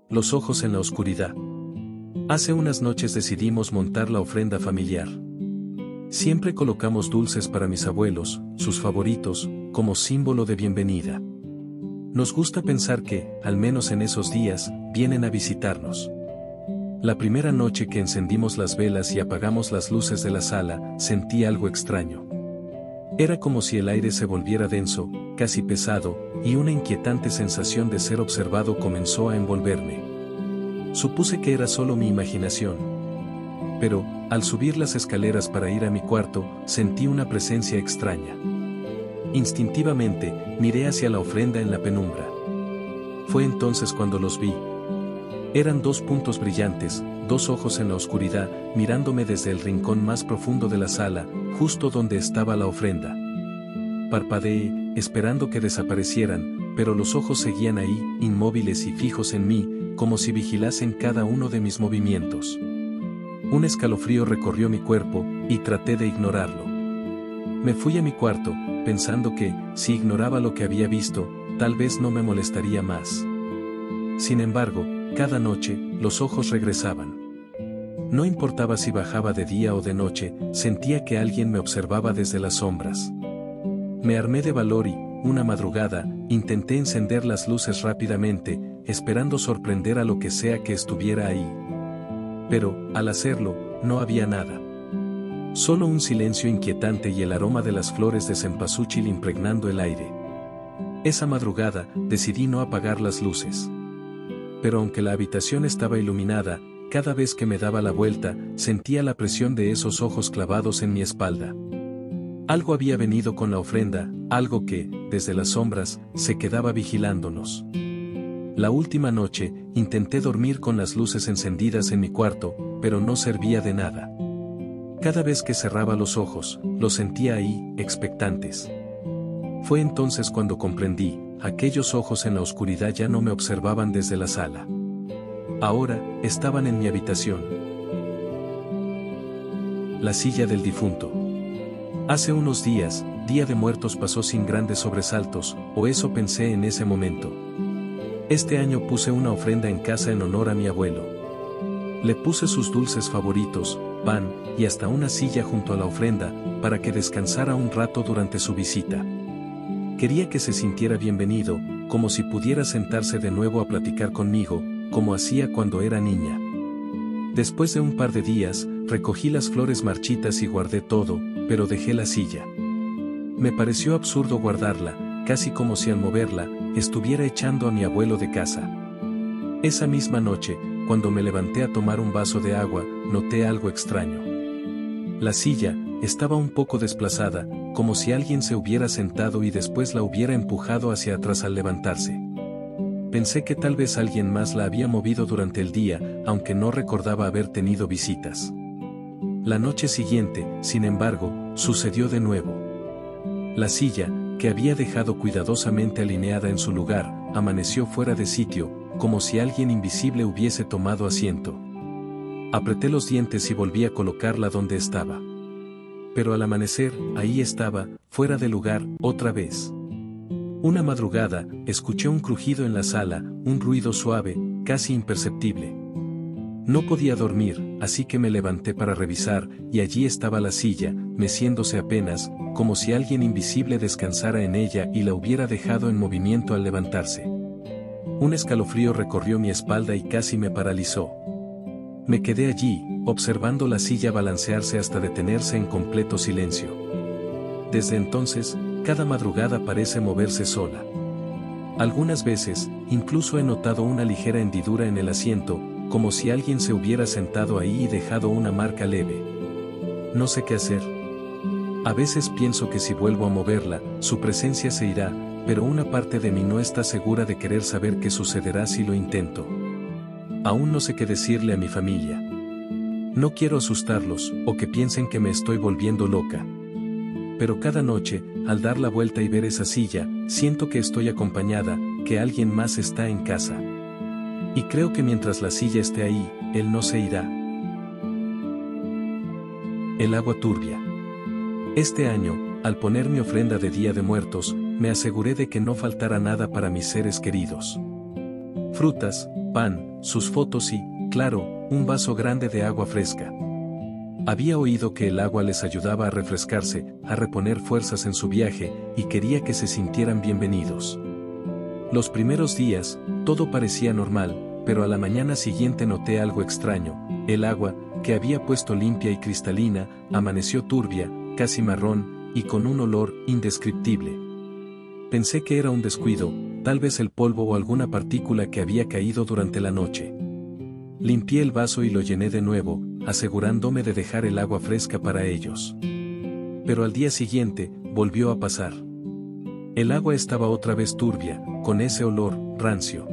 Los ojos en la oscuridad. Hace unas noches decidimos montar la ofrenda familiar. Siempre colocamos dulces para mis abuelos, sus favoritos, como símbolo de bienvenida. Nos gusta pensar que, al menos en esos días, vienen a visitarnos. La primera noche que encendimos las velas y apagamos las luces de la sala, sentí algo extraño. Era como si el aire se volviera denso, casi pesado, y una inquietante sensación de ser observado comenzó a envolverme. Supuse que era solo mi imaginación. Pero, al subir las escaleras para ir a mi cuarto, sentí una presencia extraña. Instintivamente, miré hacia la ofrenda en la penumbra. Fue entonces cuando los vi. Eran dos puntos brillantes, dos ojos en la oscuridad, mirándome desde el rincón más profundo de la sala, justo donde estaba la ofrenda. Parpadeé, esperando que desaparecieran, pero los ojos seguían ahí, inmóviles y fijos en mí, como si vigilasen cada uno de mis movimientos. Un escalofrío recorrió mi cuerpo, y traté de ignorarlo. Me fui a mi cuarto, pensando que, si ignoraba lo que había visto, tal vez no me molestaría más. Sin embargo, cada noche, los ojos regresaban. No importaba si bajaba de día o de noche, sentía que alguien me observaba desde las sombras. Me armé de valor y, una madrugada, intenté encender las luces rápidamente, esperando sorprender a lo que sea que estuviera ahí. Pero, al hacerlo, no había nada. Solo un silencio inquietante y el aroma de las flores de cempasúchil impregnando el aire. Esa madrugada, decidí no apagar las luces. Pero aunque la habitación estaba iluminada, cada vez que me daba la vuelta, sentía la presión de esos ojos clavados en mi espalda. Algo había venido con la ofrenda, algo que, desde las sombras, se quedaba vigilándonos. La última noche, intenté dormir con las luces encendidas en mi cuarto, pero no servía de nada. Cada vez que cerraba los ojos, los sentía ahí, expectantes. Fue entonces cuando comprendí, aquellos ojos en la oscuridad ya no me observaban desde la sala. Ahora, estaban en mi habitación. La silla del difunto. Hace unos días, Día de Muertos pasó sin grandes sobresaltos, o eso pensé en ese momento. Este año puse una ofrenda en casa en honor a mi abuelo. Le puse sus dulces favoritos, pan, y hasta una silla junto a la ofrenda, para que descansara un rato durante su visita. Quería que se sintiera bienvenido, como si pudiera sentarse de nuevo a platicar conmigo, como hacía cuando era niña. Después de un par de días, recogí las flores marchitas y guardé todo, pero dejé la silla. Me pareció absurdo guardarla, casi como si al moverla, estuviera echando a mi abuelo de casa. Esa misma noche, cuando me levanté a tomar un vaso de agua, noté algo extraño. La silla estaba un poco desplazada, como si alguien se hubiera sentado y después la hubiera empujado hacia atrás al levantarse. Pensé que tal vez alguien más la había movido durante el día, aunque no recordaba haber tenido visitas. La noche siguiente, sin embargo, sucedió de nuevo. La silla, que había dejado cuidadosamente alineada en su lugar, amaneció fuera de sitio, como si alguien invisible hubiese tomado asiento. Apreté los dientes y volví a colocarla donde estaba. Pero al amanecer, ahí estaba, fuera de lugar, otra vez. Una madrugada, escuché un crujido en la sala, un ruido suave, casi imperceptible. No podía dormir, así que me levanté para revisar, y allí estaba la silla, meciéndose apenas, como si alguien invisible descansara en ella y la hubiera dejado en movimiento al levantarse. Un escalofrío recorrió mi espalda y casi me paralizó. Me quedé allí, observando la silla balancearse hasta detenerse en completo silencio. Desde entonces, cada madrugada parece moverse sola. Algunas veces, incluso he notado una ligera hendidura en el asiento, como si alguien se hubiera sentado ahí y dejado una marca leve. No sé qué hacer. A veces pienso que si vuelvo a moverla, su presencia se irá, pero una parte de mí no está segura de querer saber qué sucederá si lo intento. Aún no sé qué decirle a mi familia. No quiero asustarlos, o que piensen que me estoy volviendo loca. Pero cada noche, al dar la vuelta y ver esa silla, siento que estoy acompañada, que alguien más está en casa. Y creo que mientras la silla esté ahí, él no se irá. El agua turbia. Este año, al poner mi ofrenda de Día de Muertos, me aseguré de que no faltara nada para mis seres queridos. Frutas, pan, sus fotos y, claro, un vaso grande de agua fresca. Había oído que el agua les ayudaba a refrescarse, a reponer fuerzas en su viaje, y quería que se sintieran bienvenidos. Los primeros días, todo parecía normal, pero a la mañana siguiente noté algo extraño. El agua, que había puesto limpia y cristalina, amaneció turbia, casi marrón, y con un olor indescriptible. Pensé que era un descuido, tal vez el polvo o alguna partícula que había caído durante la noche. Limpié el vaso y lo llené de nuevo, asegurándome de dejar el agua fresca para ellos. Pero al día siguiente, volvió a pasar. El agua estaba otra vez turbia, con ese olor rancio.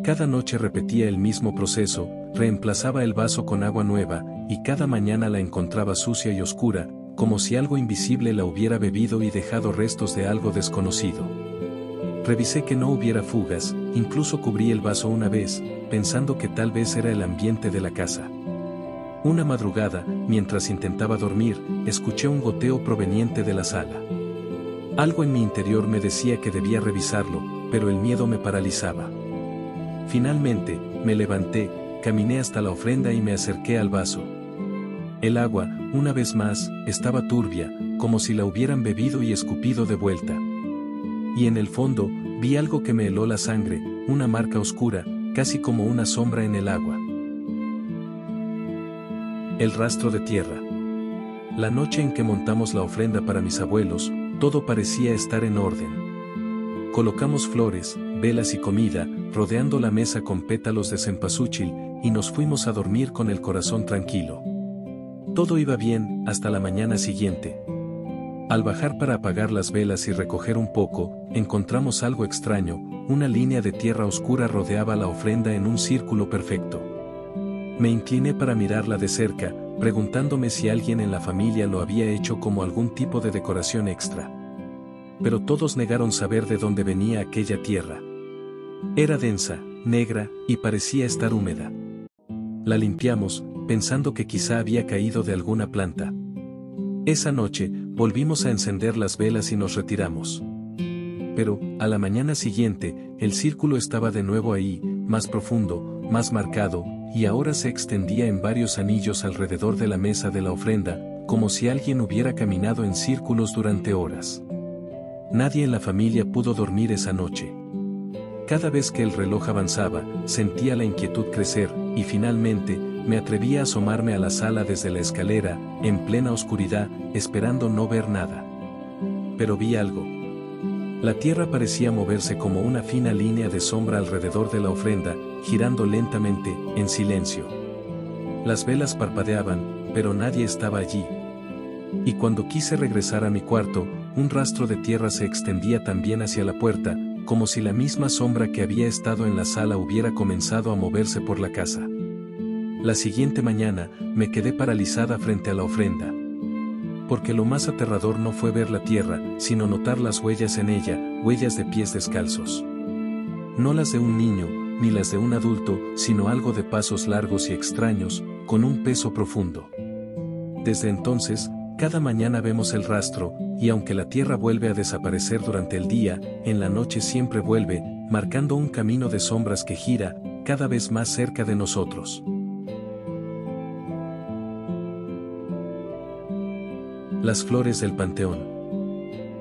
Cada noche repetía el mismo proceso, reemplazaba el vaso con agua nueva, y cada mañana la encontraba sucia y oscura, como si algo invisible la hubiera bebido y dejado restos de algo desconocido. Revisé que no hubiera fugas, incluso cubrí el vaso una vez, pensando que tal vez era el ambiente de la casa. Una madrugada, mientras intentaba dormir, escuché un goteo proveniente de la sala. Algo en mi interior me decía que debía revisarlo, pero el miedo me paralizaba. Finalmente, me levanté, caminé hasta la ofrenda y me acerqué al vaso. El agua, una vez más, estaba turbia, como si la hubieran bebido y escupido de vuelta. Y en el fondo, vi algo que me heló la sangre, una marca oscura, casi como una sombra en el agua. El rastro de tierra. La noche en que montamos la ofrenda para mis abuelos, todo parecía estar en orden. Colocamos flores, velas y comida, rodeando la mesa con pétalos de cempasúchil, y nos fuimos a dormir con el corazón tranquilo. Todo iba bien, hasta la mañana siguiente. Al bajar para apagar las velas y recoger un poco, encontramos algo extraño, una línea de tierra oscura rodeaba la ofrenda en un círculo perfecto. Me incliné para mirarla de cerca, preguntándome si alguien en la familia lo había hecho como algún tipo de decoración extra. Pero todos negaron saber de dónde venía aquella tierra. Era densa, negra, y parecía estar húmeda. La limpiamos, pensando que quizá había caído de alguna planta. Esa noche, volvimos a encender las velas y nos retiramos. Pero, a la mañana siguiente, el círculo estaba de nuevo ahí, más profundo, más marcado, y ahora se extendía en varios anillos alrededor de la mesa de la ofrenda, como si alguien hubiera caminado en círculos durante horas. Nadie en la familia pudo dormir esa noche. Cada vez que el reloj avanzaba, sentía la inquietud crecer, y finalmente, me atreví a asomarme a la sala desde la escalera, en plena oscuridad, esperando no ver nada. Pero vi algo. La tierra parecía moverse como una fina línea de sombra alrededor de la ofrenda, girando lentamente, en silencio. Las velas parpadeaban, pero nadie estaba allí. Y cuando quise regresar a mi cuarto, un rastro de tierra se extendía también hacia la puerta, como si la misma sombra que había estado en la sala hubiera comenzado a moverse por la casa. La siguiente mañana, me quedé paralizada frente a la ofrenda. Porque lo más aterrador no fue ver la tierra, sino notar las huellas en ella, huellas de pies descalzos. No las de un niño, ni las de un adulto, sino algo de pasos largos y extraños, con un peso profundo. Desde entonces, cada mañana vemos el rastro, y aunque la tierra vuelve a desaparecer durante el día, en la noche siempre vuelve, marcando un camino de sombras que gira, cada vez más cerca de nosotros. Las flores del panteón.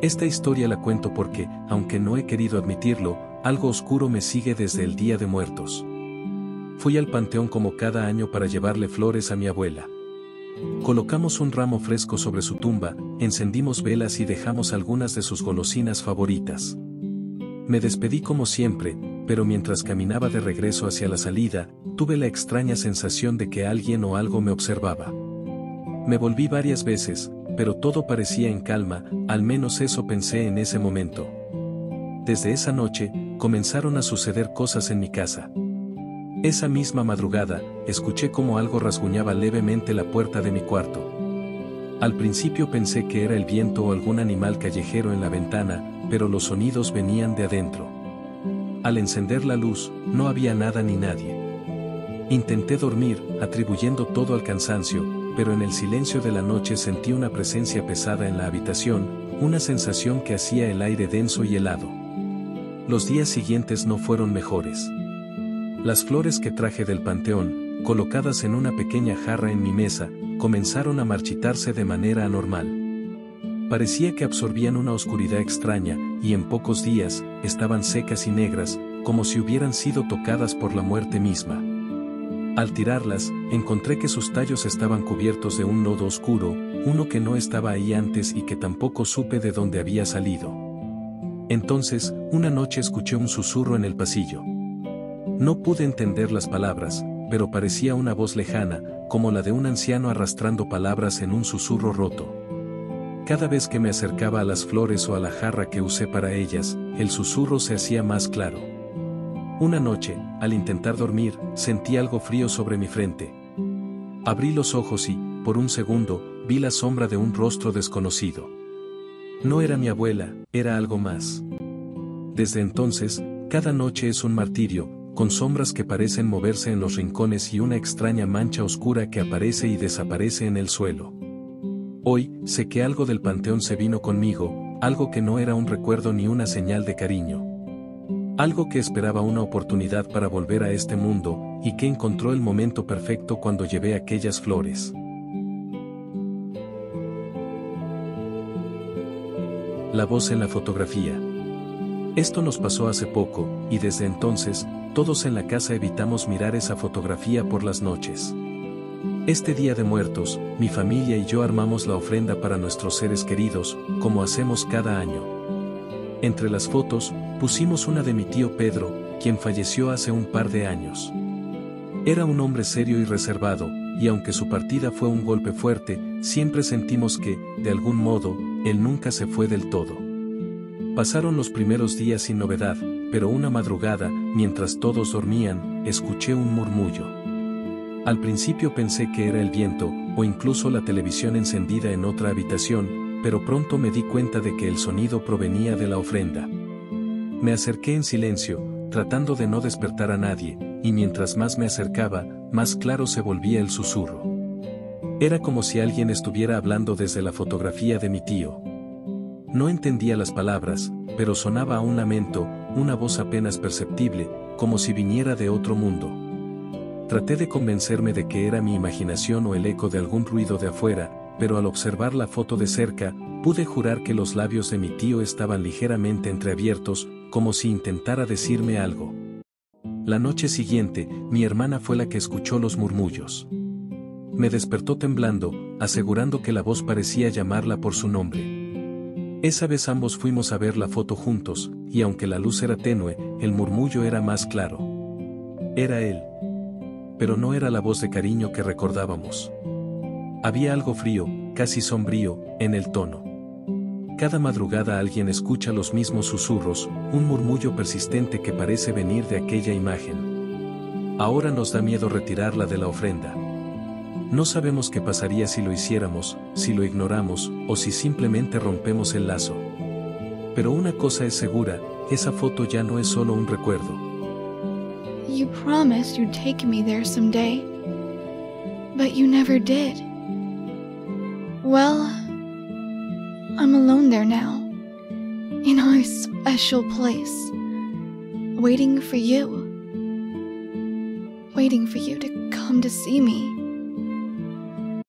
Esta historia la cuento porque, aunque no he querido admitirlo, algo oscuro me sigue desde el Día de Muertos. Fui al panteón como cada año para llevarle flores a mi abuela. Colocamos un ramo fresco sobre su tumba, encendimos velas y dejamos algunas de sus golosinas favoritas. Me despedí como siempre, pero mientras caminaba de regreso hacia la salida, tuve la extraña sensación de que alguien o algo me observaba. Me volví varias veces, pero todo parecía en calma, al menos eso pensé en ese momento. Desde esa noche, comenzaron a suceder cosas en mi casa. Esa misma madrugada, escuché como algo rasguñaba levemente la puerta de mi cuarto. Al principio pensé que era el viento o algún animal callejero en la ventana, pero los sonidos venían de adentro. Al encender la luz, no había nada ni nadie. Intenté dormir, atribuyendo todo al cansancio, pero en el silencio de la noche sentí una presencia pesada en la habitación, una sensación que hacía el aire denso y helado. Los días siguientes no fueron mejores. Las flores que traje del panteón, colocadas en una pequeña jarra en mi mesa, comenzaron a marchitarse de manera anormal. Parecía que absorbían una oscuridad extraña, y en pocos días, estaban secas y negras, como si hubieran sido tocadas por la muerte misma. Al tirarlas, encontré que sus tallos estaban cubiertos de un lodo oscuro, uno que no estaba ahí antes y que tampoco supe de dónde había salido. Entonces, una noche escuché un susurro en el pasillo. No pude entender las palabras, pero parecía una voz lejana, como la de un anciano arrastrando palabras en un susurro roto. Cada vez que me acercaba a las flores o a la jarra que usé para ellas, el susurro se hacía más claro. Una noche, al intentar dormir, sentí algo frío sobre mi frente. Abrí los ojos y, por un segundo, vi la sombra de un rostro desconocido. No era mi abuela, era algo más. Desde entonces, cada noche es un martirio, con sombras que parecen moverse en los rincones y una extraña mancha oscura que aparece y desaparece en el suelo. Hoy, sé que algo del panteón se vino conmigo, algo que no era un recuerdo ni una señal de cariño. Algo que esperaba una oportunidad para volver a este mundo, y que encontró el momento perfecto cuando llevé aquellas flores. La voz en la fotografía. Esto nos pasó hace poco, y desde entonces, todos en la casa evitamos mirar esa fotografía por las noches. Este Día de Muertos, mi familia y yo armamos la ofrenda para nuestros seres queridos, como hacemos cada año. Entre las fotos, pusimos una de mi tío Pedro, quien falleció hace un par de años. Era un hombre serio y reservado, y aunque su partida fue un golpe fuerte, siempre sentimos que, de algún modo, él nunca se fue del todo. Pasaron los primeros días sin novedad, pero una madrugada, mientras todos dormían, escuché un murmullo. Al principio pensé que era el viento, o incluso la televisión encendida en otra habitación, pero pronto me di cuenta de que el sonido provenía de la ofrenda. Me acerqué en silencio, tratando de no despertar a nadie, y mientras más me acercaba, más claro se volvía el susurro. Era como si alguien estuviera hablando desde la fotografía de mi tío. No entendía las palabras, pero sonaba un lamento, una voz apenas perceptible, como si viniera de otro mundo. Traté de convencerme de que era mi imaginación o el eco de algún ruido de afuera, pero al observar la foto de cerca, pude jurar que los labios de mi tío estaban ligeramente entreabiertos, como si intentara decirme algo. La noche siguiente, mi hermana fue la que escuchó los murmullos. Me despertó temblando, asegurando que la voz parecía llamarla por su nombre. Esa vez ambos fuimos a ver la foto juntos, y aunque la luz era tenue, el murmullo era más claro. Era él. Pero no era la voz de cariño que recordábamos. Había algo frío, casi sombrío, en el tono. Cada madrugada alguien escucha los mismos susurros, un murmullo persistente que parece venir de aquella imagen. Ahora nos da miedo retirarla de la ofrenda. No sabemos qué pasaría si lo hiciéramos, si lo ignoramos, o si simplemente rompemos el lazo. Pero una cosa es segura, esa foto ya no es solo un recuerdo. You promised you'd take me there someday, but you never did. Well, I'm alone there now, in our special place, waiting for you to come to see me.